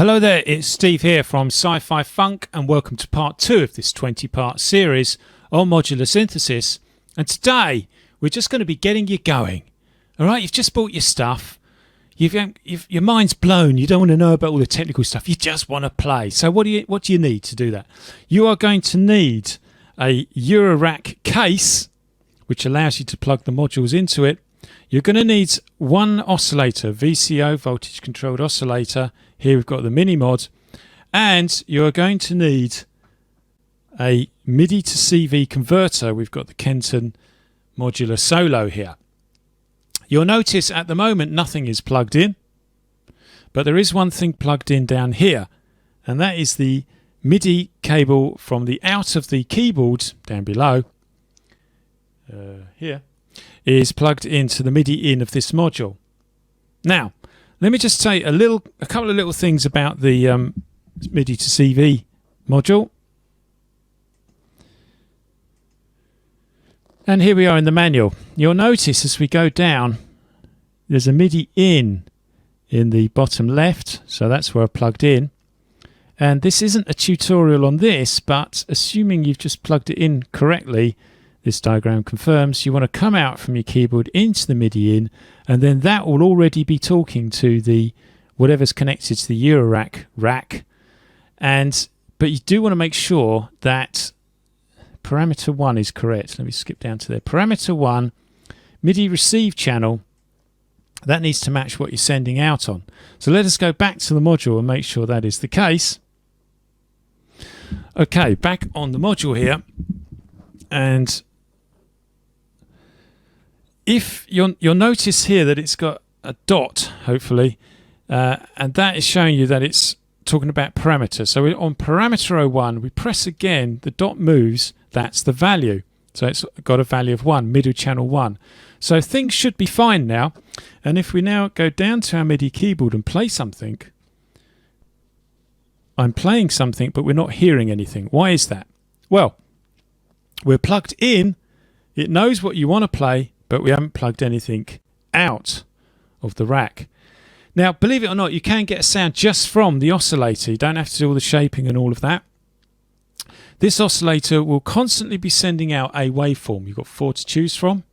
Hello there, it's Steve here from Sci-Fi Funk and welcome to part 2 of this 20-part series on modular synthesis. And today we're just going to be getting you going. Alright, you've just bought your stuff, your mind's blown, you don't want to know about all the technical stuff, you just want to play. So what do you need to do that? You are going to need a Eurorack case which allows you to plug the modules into it. You're going to need one oscillator, VCO, voltage controlled oscillator. Here we've got the mini mod, and you're going to need a MIDI to CV converter. We've got the Kenton Modular Solo here. You'll notice at the moment nothing is plugged in, but there is one thing plugged in down here, and that is the MIDI cable from the out of the keyboard down below here is plugged into the MIDI in of this module. Now let me just say a couple of little things about the MIDI to CV module. And here we are in the manual. You'll notice as we go down there's a MIDI in the bottom left, so that's where I plugged in. And this isn't a tutorial on this, but assuming you've just plugged it in correctly, this diagram confirms you want to come out from your keyboard into the MIDI in, and then that will already be talking to the whatever's connected to the Eurorack rack. But you do want to make sure that parameter 1 is correct. Let me skip down to there. Parameter 1, MIDI receive channel, that needs to match what you're sending out on. So let us go back to the module and make sure that is the case. Okay, back on the module here, and if you'll notice here that it's got a dot, hopefully, and that is showing you that it's talking about parameter. So on parameter 01, we press again, the dot moves, that's the value. So it's got a value of 1, middle channel 1. So things should be fine now. And if we now go down to our MIDI keyboard and play something, I'm playing something, but we're not hearing anything. Why is that? Well, we're plugged in, it knows what you want to play, but we haven't plugged anything out of the rack. Now, believe it or not, you can get a sound just from the oscillator. You don't have to do all the shaping and all of that. This oscillator will constantly be sending out a waveform. You've got 4 to choose from.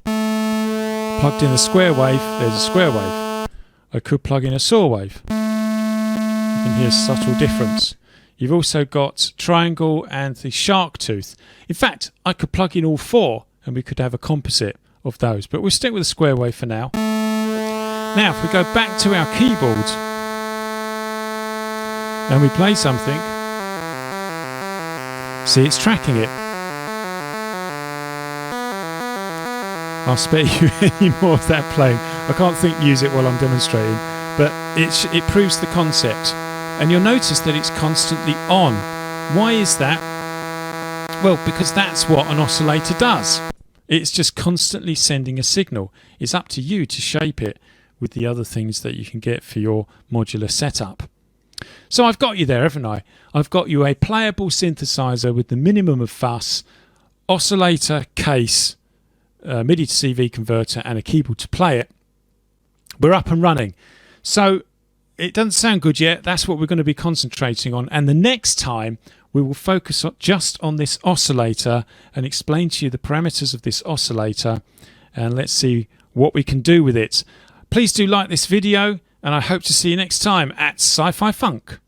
Plugged in a square wave, there's a square wave. I could plug in a saw wave. You can hear a subtle difference. You've also got triangle and the shark tooth. In fact, I could plug in all 4 and we could have a composite of those, but we'll stick with the square wave for now. Now if we go back to our keyboard and we play something, see, it's tracking it. I'll spare you any more of that playing. I can't use it while I'm demonstrating, but it proves the concept. And you'll notice that it's constantly on. Why is that? Well, because that's what an oscillator does. It's just constantly sending a signal. It's up to you to shape it with the other things that you can get for your modular setup. So I've got you there, haven't I? I've got you a playable synthesizer with the minimum of fuss, oscillator, case, MIDI to CV converter and a keyboard to play it. We're up and running. So it doesn't sound good yet. That's what we're going to be concentrating on. And the next time we will focus just on this oscillator and explain to you the parameters of this oscillator. And let's see what we can do with it. Please do like this video, and I hope to see you next time at Sci-Fi Funk.